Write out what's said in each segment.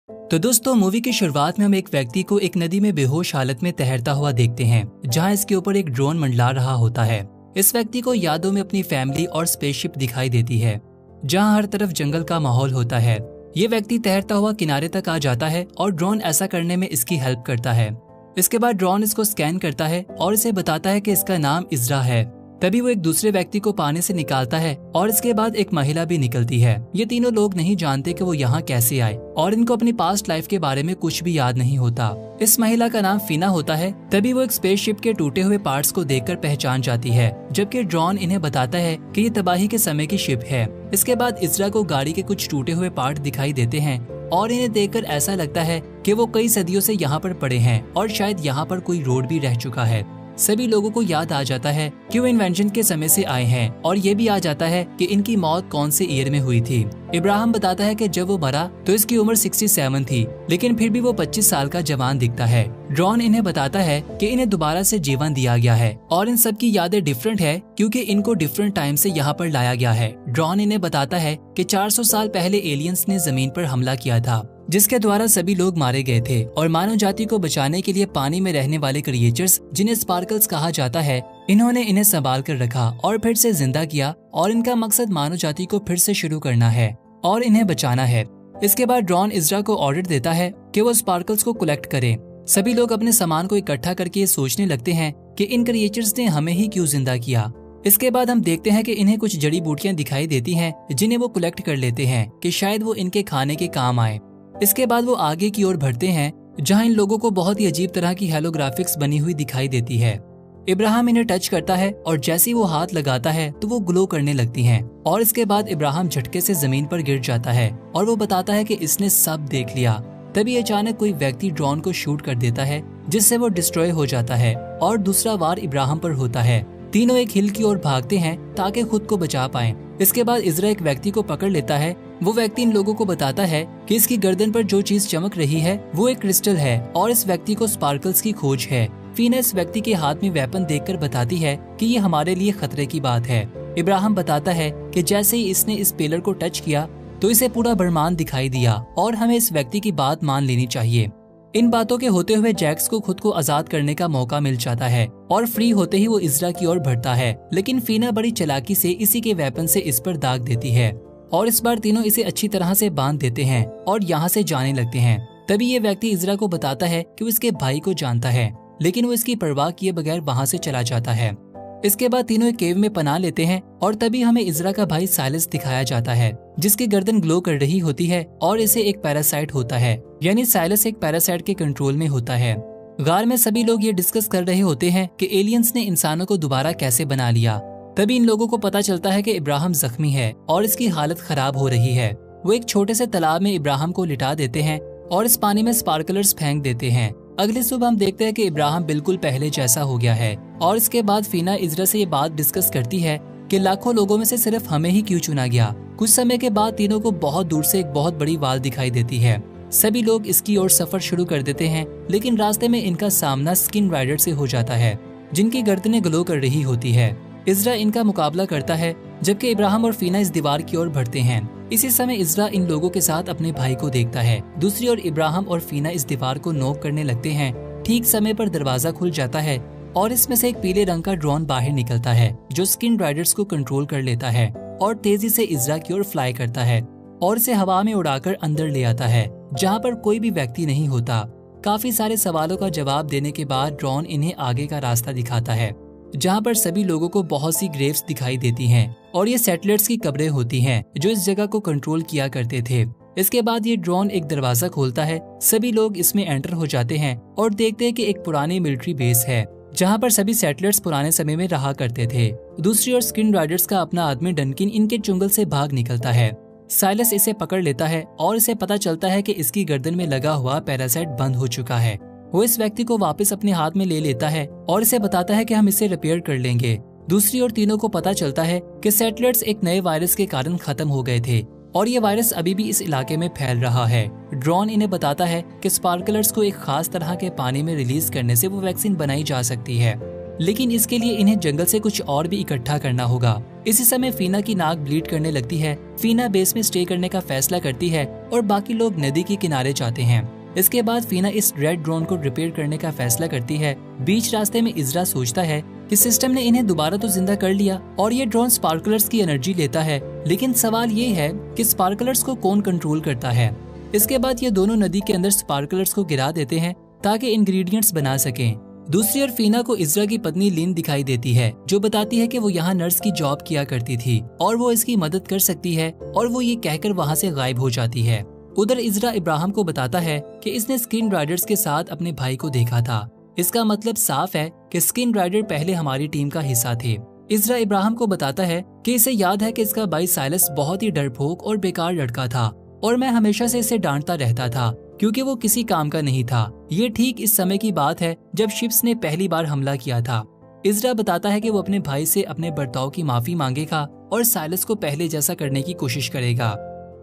तो दोस्तों, मूवी की शुरुआत में हम एक व्यक्ति को एक नदी में बेहोश हालत में तैरता हुआ देखते हैं, जहां इसके ऊपर एक ड्रोन मंडला रहा होता है। इस व्यक्ति को यादों में अपनी फैमिली और स्पेसशिप दिखाई देती है, जहां हर तरफ जंगल का माहौल होता है। ये व्यक्ति तैरता हुआ किनारे तक आ जाता है और ड्रोन ऐसा करने में इसकी हेल्प करता है। इसके बाद ड्रोन इसको स्कैन करता है और इसे बताता है कि इसका नाम इज़रा है। तभी वो एक दूसरे व्यक्ति को पानी से निकालता है और इसके बाद एक महिला भी निकलती है। ये तीनों लोग नहीं जानते कि वो यहाँ कैसे आए और इनको अपनी पास्ट लाइफ के बारे में कुछ भी याद नहीं होता। इस महिला का नाम फीना होता है। तभी वो एक स्पेसशिप के टूटे हुए पार्ट्स को देखकर पहचान जाती है, जबकि ड्रोन इन्हें बताता है कि ये तबाही के समय की शिप है। इसके बाद इज़रा को गाड़ी के कुछ टूटे हुए पार्ट दिखाई देते हैं और इन्हें देखकर ऐसा लगता है कि वो कई सदियों से यहाँ पर पड़े हैं और शायद यहाँ पर कोई रोड भी रह चुका है। सभी लोगों को याद आ जाता है कि वो इन्वेंशन के समय से आए हैं और ये भी आ जाता है कि इनकी मौत कौन से ईयर में हुई थी। इब्राहिम बताता है कि जब वो मरा तो इसकी उम्र 67 थी, लेकिन फिर भी वो 25 साल का जवान दिखता है। ड्रोन इन्हें बताता है कि इन्हें दोबारा से जीवन दिया गया है और इन सब की यादें डिफरेंट है क्योंकि इनको डिफरेंट टाइम से यहाँ पर लाया गया है। ड्रोन इन्हें बताता है कि 400 साल पहले एलियंस ने जमीन पर हमला किया था, जिसके द्वारा सभी लोग मारे गए थे और मानव जाति को बचाने के लिए पानी में रहने वाले क्रिएचर्स, जिन्हें स्पार्कल्स कहा जाता है, इन्होंने इन्हें संभाल कर रखा और फिर से जिंदा किया और इनका मकसद मानव जाति को फिर से शुरू करना है और इन्हें बचाना है। इसके बाद ड्रोन इज़रा को ऑर्डर देता है कि वो स्पार्कल्स को कलेक्ट करे। सभी लोग अपने सामान को इकट्ठा करके ये सोचने लगते हैं कि इन क्रिएचर्स ने हमें ही क्यों जिंदा किया। इसके बाद हम देखते हैं कि इन्हें कुछ जड़ी बूटियां दिखाई देती हैं, जिन्हें वो कलेक्ट कर लेते हैं कि शायद वो इनके खाने के काम आए। इसके बाद वो आगे की ओर बढ़ते हैं, जहां इन लोगों को बहुत ही अजीब तरह की हेलोग्राफिक्स बनी हुई दिखाई देती है। इब्राहिम इन्हें टच करता है और जैसे ही वो हाथ लगाता है तो वो ग्लो करने लगती हैं और इसके बाद इब्राहिम झटके से जमीन पर गिर जाता है और वो बताता है कि इसने सब देख लिया। तभी अचानक कोई व्यक्ति ड्रोन को शूट कर देता है, जिससे वो डिस्ट्रॉय हो जाता है और दूसरा वार इब्राहिम पर होता है। तीनों एक हिल की ओर भागते हैं ताकि खुद को बचा पाएं। इसके बाद इज़रा एक व्यक्ति को पकड़ लेता है। वो व्यक्ति इन लोगों को बताता है कि इसकी गर्दन पर जो चीज चमक रही है वो एक क्रिस्टल है और इस व्यक्ति को स्पार्कल्स की खोज है। फीना इस व्यक्ति के हाथ में वेपन देखकर बताती है कि ये हमारे लिए खतरे की बात है। इब्राहिम बताता है कि जैसे ही इसने इस पिलर को टच किया तो इसे पूरा ब्रह्मांड दिखाई दिया और हमें इस व्यक्ति की बात मान लेनी चाहिए। इन बातों के होते हुए जैक्स को खुद को आजाद करने का मौका मिल जाता है और फ्री होते ही वो इज़रा की ओर बढ़ता है, लेकिन फीना बड़ी चालाकी से इसी के वेपन से इस पर दाग देती है और इस बार तीनों इसे अच्छी तरह से बांध देते हैं और यहाँ से जाने लगते हैं। तभी ये व्यक्ति इज़रा को बताता है कि वो इसके भाई को जानता है, लेकिन वो इसकी परवाह किए बगैर वहाँ से चला जाता है। इसके बाद तीनों एक केव में पनाह लेते हैं और तभी हमें इज़रा का भाई साइलस दिखाया जाता है, जिसकी गर्दन ग्लो कर रही होती है और इसे एक पैरासाइट होता है, यानी साइलस एक पैरासाइट के कंट्रोल में होता है। गार में सभी लोग ये डिस्कस कर रहे होते हैं कि एलियंस ने इंसानों को दोबारा कैसे बना लिया। तभी इन लोगों को पता चलता है कि इब्राहिम जख्मी है और इसकी हालत खराब हो रही है। वो एक छोटे से तालाब में इब्राहिम को लिटा देते हैं और इस पानी में स्पार्कलर्स फेंक देते हैं। अगली सुबह हम देखते हैं कि इब्राहिम बिल्कुल पहले जैसा हो गया है और इसके बाद फीना इज़रा से ये बात डिस्कस करती है कि लाखों लोगों में से सिर्फ हमें ही क्यों चुना गया। कुछ समय के बाद तीनों को बहुत दूर से एक बहुत बड़ी वाल दिखाई देती है। सभी लोग इसकी ओर सफर शुरू कर देते हैं, लेकिन रास्ते में इनका सामना स्किन राइडर से हो जाता है, जिनकी गर्दनें ग्लो कर रही होती है। इज़रा इनका मुकाबला करता है, जबकि इब्राहिम और फीना इस दीवार की ओर बढ़ते हैं। इसी समय इज़रा इन लोगों के साथ अपने भाई को देखता है। दूसरी ओर इब्राहिम और फीना इस दीवार को नॉक करने लगते हैं। ठीक समय पर दरवाजा खुल जाता है और इसमें से एक पीले रंग का ड्रोन बाहर निकलता है, जो स्किन राइडर्स को कंट्रोल कर लेता है और तेजी से इज़रा की ओर फ्लाई करता है और इसे हवा में उड़ाकर अंदर ले आता है, जहाँ पर कोई भी व्यक्ति नहीं होता। काफी सारे सवालों का जवाब देने के बाद ड्रोन इन्हें आगे का रास्ता दिखाता है, जहाँ पर सभी लोगों को बहुत सी ग्रेव्स दिखाई देती हैं और ये सेटलर्स की कब्रें होती हैं जो इस जगह को कंट्रोल किया करते थे। इसके बाद ये ड्रोन एक दरवाजा खोलता है। सभी लोग इसमें एंटर हो जाते हैं और देखते हैं कि एक पुरानी मिलिट्री बेस है, जहाँ पर सभी सेटलर्स पुराने समय में रहा करते थे। दूसरी ओर स्किन राइडर्स का अपना आदमी डनकिन इनके चुंगल से भाग निकलता है। साइलस इसे पकड़ लेता है और इसे पता चलता है कि इसकी गर्दन में लगा हुआ पैरासाइट बंद हो चुका है। वो इस व्यक्ति को वापस अपने हाथ में ले लेता है और इसे बताता है कि हम इसे रिपेयर कर लेंगे। दूसरी ओर तीनों को पता चलता है कि सेटलर्स एक नए वायरस के कारण खत्म हो गए थे और ये वायरस अभी भी इस इलाके में फैल रहा है। ड्रोन इन्हें बताता है कि स्पार्कलर्स को एक खास तरह के पानी में रिलीज करने से वो वैक्सीन बनाई जा सकती है। लेकिन इसके लिए इन्हें जंगल से कुछ और भी इकट्ठा करना होगा। इसी समय फीना की नाक ब्लीड करने लगती है। फीना बेस में स्टे करने का फैसला करती है और बाकी लोग नदी के किनारे जाते हैं। इसके बाद फीना इस रेड ड्रोन को रिपेयर करने का फैसला करती है। बीच रास्ते में इजरा सोचता है कि सिस्टम ने इन्हें दोबारा तो जिंदा कर लिया और ये ड्रोन स्पार्कलर्स की एनर्जी लेता है, लेकिन सवाल ये है कि स्पार्कलर्स को कौन कंट्रोल करता है। इसके बाद ये दोनों नदी के अंदर स्पार्कलर्स को गिरा देते हैं ताकि इंग्रेडिएंट्स बना सकें। दूसरी ओर फीना को इजरा की पत्नी लिन दिखाई देती है, जो बताती है कि वो यहाँ नर्स की जॉब किया करती थी और वो इसकी मदद कर सकती है, और वो ये कहकर वहाँ से गायब हो जाती है। उधर इजरा इब्राहिम को बताता है कि इसने स्किन राइडर्स के साथ अपने भाई को देखा था। इसका मतलब साफ है कि स्किन राइडर पहले हमारी टीम का हिस्सा थे। इजरा इब्राहिम को बताता है कि इसे याद है कि इसका भाई साइलस बहुत ही डरपोक और बेकार लड़का था और मैं हमेशा से इसे डांटता रहता था क्योंकि वो किसी काम का नहीं था। ये ठीक इस समय की बात है जब शिप्स ने पहली बार हमला किया था। इजरा बताता है कि वो अपने भाई से अपने बर्ताव की माफी मांगेगा और साइलस को पहले जैसा करने की कोशिश करेगा।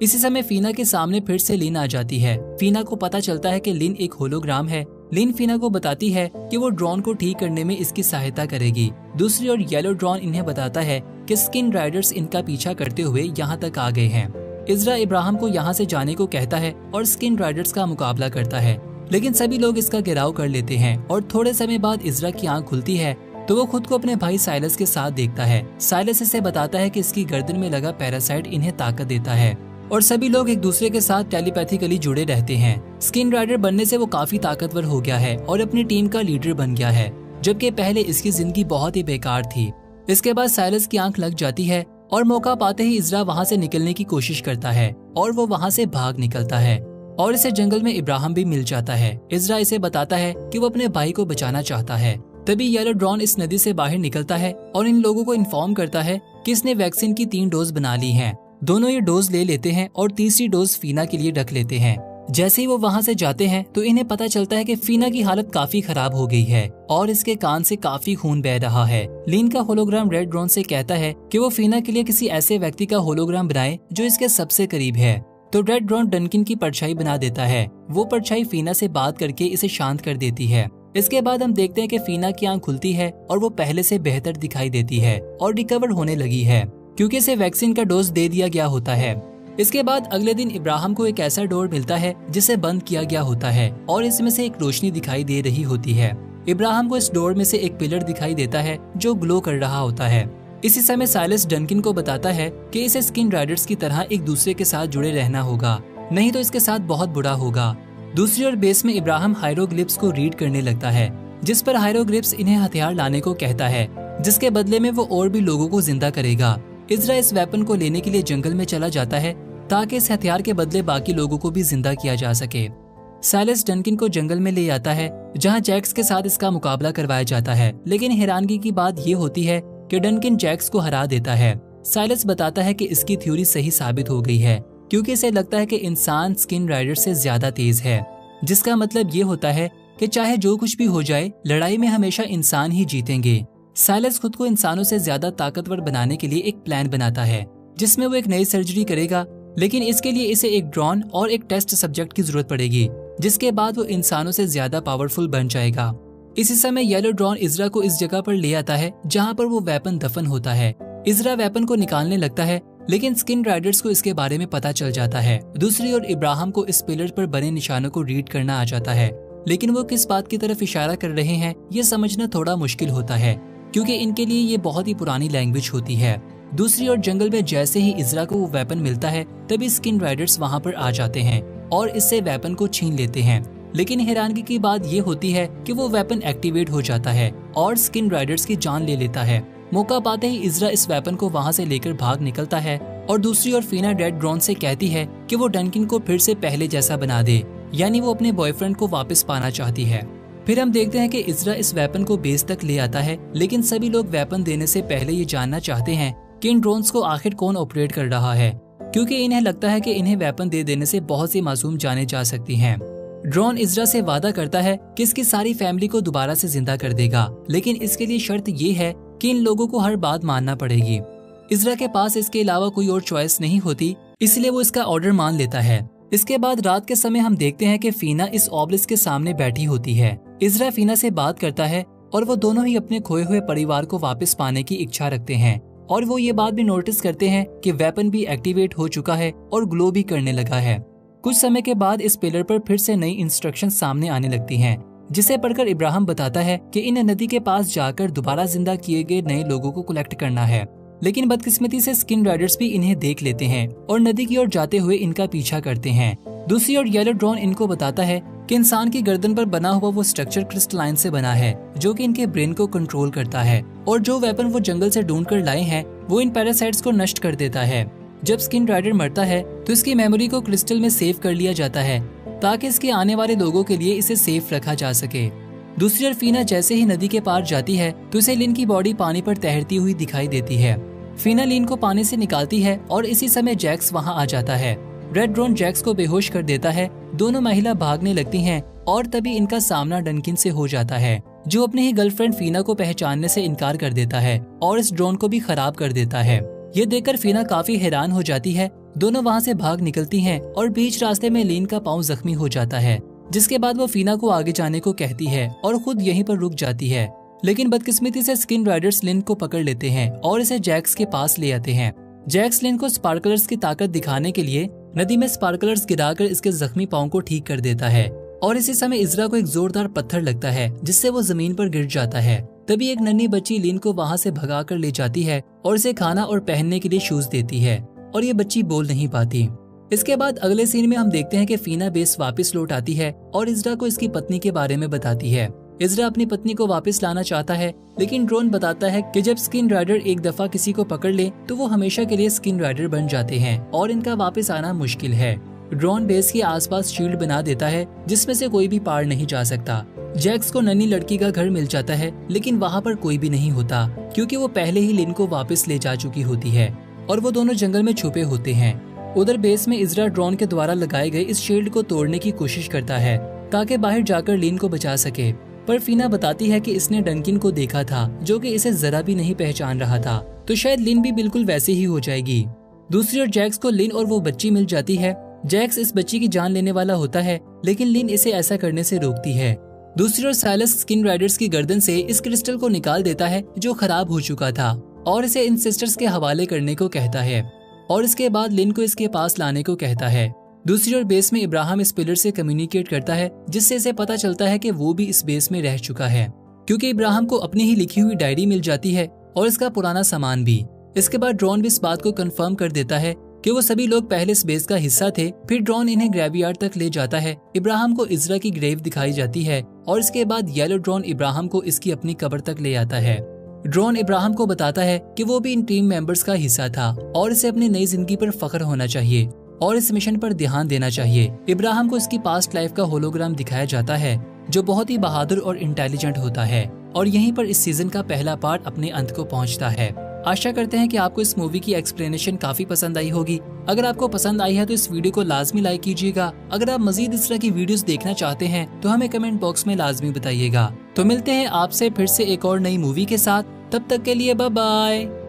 इसी समय फीना के सामने फिर से लिन आ जाती है। फीना को पता चलता है कि लिन एक होलोग्राम है। लिन फीना को बताती है कि वो ड्रोन को ठीक करने में इसकी सहायता करेगी। दूसरी ओर येलो ड्रोन इन्हें बताता है कि स्किन राइडर्स इनका पीछा करते हुए यहाँ तक आ गए हैं। इजरा इब्राहिम को यहाँ से जाने को कहता है और स्किन राइडर्स का मुकाबला करता है, लेकिन सभी लोग इसका घेराव कर लेते हैं और थोड़े समय बाद इजरा की आंख खुलती है तो वो खुद को अपने भाई साइलस के साथ देखता है। साइलस इसे बताता है कि इसकी गर्दन में लगा पैरासाइट इन्हें ताकत देता है और सभी लोग एक दूसरे के साथ टेलीपैथिकली जुड़े रहते हैं। स्किन राइडर बनने से वो काफी ताकतवर हो गया है और अपनी टीम का लीडर बन गया है, जबकि पहले इसकी जिंदगी बहुत ही बेकार थी। इसके बाद साइलस की आंख लग जाती है और मौका पाते ही इजरा वहाँ से निकलने की कोशिश करता है और वो वहाँ से भाग निकलता है और इसे जंगल में इब्राहिम भी मिल जाता है। इजरा इसे बताता है कि वो अपने भाई को बचाना चाहता है। तभी येलो ड्रोन इस नदी से बाहर निकलता है और इन लोगों को इन्फॉर्म करता है कि इसने वैक्सीन की 3 डोज बना ली हैं। दोनों ये डोज ले लेते हैं और तीसरी डोज फीना के लिए रख लेते हैं। जैसे ही वो वहाँ से जाते हैं तो इन्हें पता चलता है कि फीना की हालत काफी खराब हो गई है और इसके कान से काफी खून बह रहा है। लिन का होलोग्राम रेड ड्रोन से कहता है कि वो फीना के लिए किसी ऐसे व्यक्ति का होलोग्राम बनाए जो इसके सबसे करीब है। तो रेड ड्रोन डनकिन की परछाई बना देता है। वो परछाई फीना से बात करके इसे शांत कर देती है। इसके बाद हम देखते हैं कि फीना की आंख खुलती है और वो पहले से बेहतर दिखाई देती है और रिकवर होने लगी है क्योंकि इसे वैक्सीन का डोज दे दिया गया होता है। इसके बाद अगले दिन इब्राहिम को एक ऐसा डोर मिलता है जिसे बंद किया गया होता है और इसमें से एक रोशनी दिखाई दे रही होती है। इब्राहिम को इस डोर में से एक पिलर दिखाई देता है जो ग्लो कर रहा होता है। इसी समय साइलस डनकिन को बताता है कि इसे स्किन राइडर्स की तरह एक दूसरे के साथ जुड़े रहना होगा, नहीं तो इसके साथ बहुत बुरा होगा। दूसरी ओर बेस में इब्राहिम हायरोग्लिप्स को रीड करने लगता है, जिस पर हायरोग्लिप्स इन्हें हथियार लाने को कहता है, जिसके बदले में वो और भी लोगों को जिंदा करेगा। इजरा इस वेपन को लेने के लिए जंगल में चला जाता है ताकि इस हथियार के बदले बाकी लोगों को भी जिंदा किया जा सके। साइलस डनकिन को जंगल में ले आता है जहां जैक्स के साथ इसका मुकाबला करवाया जाता है, लेकिन हैरानगी की बात ये होती है कि डनकिन जैक्स को हरा देता है। साइलस बताता है कि इसकी थ्योरी सही साबित हो गई है क्योंकि इसे लगता है कि इंसान स्किन राइडर से ज्यादा तेज है, जिसका मतलब ये होता है कि चाहे जो कुछ भी हो जाए लड़ाई में हमेशा इंसान ही जीतेंगे। साइलस खुद को इंसानों से ज्यादा ताकतवर बनाने के लिए एक प्लान बनाता है जिसमें वो एक नई सर्जरी करेगा, लेकिन इसके लिए इसे एक ड्रोन और एक टेस्ट सब्जेक्ट की जरूरत पड़ेगी, जिसके बाद वो इंसानों से ज्यादा पावरफुल बन जाएगा। इसी समय येलो ड्रोन इजरा को इस जगह पर ले आता है जहाँ पर वो वेपन दफन होता है। इजरा वेपन को निकालने लगता है, लेकिन स्किन राइडर्स को इसके बारे में पता चल जाता है। दूसरी ओर इब्राहिम को इस पिलर पर बने निशानों को रीड करना आ जाता है, लेकिन वो किस बात की तरफ इशारा कर रहे हैं ये समझना थोड़ा मुश्किल होता है क्योंकि इनके लिए ये बहुत ही पुरानी लैंग्वेज होती है। दूसरी ओर जंगल में जैसे ही इजरा को वो वेपन मिलता है तभी स्किन राइडर्स वहाँ पर आ जाते हैं और इससे वेपन को छीन लेते हैं, लेकिन हैरानगी की बात ये होती है कि वो वेपन एक्टिवेट हो जाता है और स्किन राइडर्स की जान ले लेता है। मौका पाते ही इजरा इस वेपन को वहाँ से लेकर भाग निकलता है और दूसरी ओर फीना रेड ड्रोन से कहती है कि वो डनकिन को फिर से पहले जैसा बना दे, यानी वो अपने बॉयफ्रेंड को वापस पाना चाहती है। फिर हम देखते हैं कि इजरा इस वेपन को बेस तक ले आता है, लेकिन सभी लोग वेपन देने से पहले ये जानना चाहते हैं कि इन ड्रोन्स को आखिर कौन ऑपरेट कर रहा है, क्योंकि इन्हें लगता है कि इन्हें वेपन दे देने से बहुत सी मासूम जाने जा सकती हैं। ड्रोन इजरा से वादा करता है कि इसकी सारी फैमिली को दोबारा से जिंदा कर देगा, लेकिन इसके लिए शर्त ये है कि इन लोगों को हर बात मानना पड़ेगी। इजरा के पास इसके अलावा कोई और चॉइस नहीं होती, इसलिए वो इसका ऑर्डर मान लेता है। इसके बाद रात के समय हम देखते हैं कि फीना इस ऑब्लिस्क के सामने बैठी होती है। इजरा फीना से बात करता है और वो दोनों ही अपने खोए हुए परिवार को वापस पाने की इच्छा रखते हैं। और वो ये बात भी नोटिस करते हैं कि वेपन भी एक्टिवेट हो चुका है और ग्लो भी करने लगा है। कुछ समय के बाद इस पिलर पर फिर से नई इंस्ट्रक्शन सामने आने लगती हैं, जिसे पढ़कर इब्राहिम बताता है कि इन नदी के पास जाकर दोबारा जिंदा किए गए नए लोगों को कलेक्ट करना है। लेकिन बदकिस्मती से स्किन राइडर्स भी इन्हें देख लेते हैं और नदी की ओर जाते हुए इनका पीछा करते हैं। दूसरी ओर येलो ड्रोन इनको बताता है कि इंसान की गर्दन पर बना हुआ वो स्ट्रक्चर क्रिस्टलाइन से बना है, जो कि इनके ब्रेन को कंट्रोल करता है, और जो वेपन वो जंगल से ढूंढ कर लाए हैं वो इन पैरासाइट्स को नष्ट कर देता है। जब स्किन राइडर मरता है तो इसकी मेमोरी को क्रिस्टल में सेव कर लिया जाता है ताकि इसके आने वाले लोगों के लिए इसे सेफ रखा जा सके। दूसरी ओर फीना जैसे ही नदी के पार जाती है तो इसे लिन की बॉडी पानी पर तैरती हुई दिखाई देती है। फीना लिन को पानी से निकालती है और इसी समय जैक्स वहां आ जाता है। रेड ड्रोन जैक्स को बेहोश कर देता है। दोनों महिला भागने लगती हैं और तभी इनका सामना डनकिन से हो जाता है, जो अपनी ही गर्लफ्रेंड फीना को पहचानने से इनकार कर देता है और इस ड्रोन को भी खराब कर देता है। ये देखकर फीना काफी हैरान हो जाती है। दोनों वहाँ से भाग निकलती हैं और बीच रास्ते में लिन का पाँव जख्मी हो जाता है, जिसके बाद वो फीना को आगे जाने को कहती है और खुद यहीं पर रुक जाती है। लेकिन बदकिस्मती से स्किन राइडर्स लिन को पकड़ लेते हैं और इसे जैक्स के पास ले आते हैं। जैक्स लिन को स्पार्कलर्स की ताकत दिखाने के लिए नदी में स्पार्कलर्स गिराकर इसके जख्मी पाँव को ठीक कर देता है। और इसी समय इजरा को एक जोरदार पत्थर लगता है, जिससे वो जमीन पर गिर जाता है। तभी एक नन्ही बच्ची लिन को वहाँ से भगा कर ले जाती है और इसे खाना और पहनने के लिए शूज देती है, और ये बच्ची बोल नहीं पाती। इसके बाद अगले सीन में हम देखते हैं कि फीना बेस वापस लौट आती है और इजरा को इसकी पत्नी के बारे में बताती है। इजरा अपनी पत्नी को वापस लाना चाहता है, लेकिन ड्रोन बताता है कि जब स्किन राइडर एक दफा किसी को पकड़ ले तो वो हमेशा के लिए स्किन राइडर बन जाते हैं और इनका वापस आना मुश्किल है। ड्रोन बेस के आसपास शील्ड बना देता है जिसमें से कोई भी पार नहीं जा सकता। जैक्स को नन्ही लड़की का घर मिल जाता है, लेकिन वहाँ पर कोई भी नहीं होता क्योंकि वो पहले ही लिन को वापस ले जा चुकी होती है और वो दोनों जंगल में छुपे होते हैं। उधर बेस में इजरा ड्रोन के द्वारा लगाए गए इस शील्ड को तोड़ने की कोशिश करता है ताकि बाहर जाकर लिन को बचा सके, पर फीना बताती है कि इसने डनकिन को देखा था जो कि इसे जरा भी नहीं पहचान रहा था, तो शायद लिन भी बिल्कुल वैसे ही हो जाएगी। दूसरी ओर जैक्स को लिन और वो बच्ची मिल जाती है। जैक्स इस बच्ची की जान लेने वाला होता है, लेकिन लिन इसे ऐसा करने से रोकती है। दूसरी ओर साइलस स्किन राइडर्स की गर्दन से इस क्रिस्टल को निकाल देता है जो खराब हो चुका था और इसे इन सिस्टर्स के हवाले करने को कहता है और इसके बाद लिन को इसके पास लाने को कहता है। दूसरी ओर बेस में इब्राहिम इस पिलर से कम्युनिकेट करता है, जिससे इसे पता चलता है कि वो भी इस बेस में रह चुका है, क्योंकि इब्राहिम को अपनी ही लिखी हुई डायरी मिल जाती है और इसका पुराना सामान भी। इसके बाद ड्रोन भी इस बात को कंफर्म कर देता है कि वो सभी लोग पहले इस बेस का हिस्सा थे। फिर ड्रोन इन्हें ग्रेवयार्ड तक ले जाता है। इब्राहिम को इजरा की ग्रेव दिखाई जाती है और इसके बाद येलो ड्रोन इब्राहिम को इसकी अपनी कब्र तक ले आता है। ड्रोन इब्राहिम को बताता है कि वो भी इन टीम मेंबर्स का हिस्सा था और इसे अपनी नई जिंदगी पर फख्र होना चाहिए और इस मिशन पर ध्यान देना चाहिए। इब्राहिम को इसकी पास्ट लाइफ का होलोग्राम दिखाया जाता है जो बहुत ही बहादुर और इंटेलिजेंट होता है, और यहीं पर इस सीजन का पहला पार्ट अपने अंत को पहुंचता है। आशा करते हैं कि आपको इस मूवी की एक्सप्लेनेशन काफी पसंद आई होगी। अगर आपको पसंद आई है तो इस वीडियो को लाजमी लाइक कीजिएगा। अगर आप मजीद इस तरह की वीडियोस देखना चाहते हैं तो हमें कमेंट बॉक्स में लाजमी बताइएगा। तो मिलते हैं आपसे फिर से एक और नई मूवी के साथ, तब तक के लिए बाय बाय।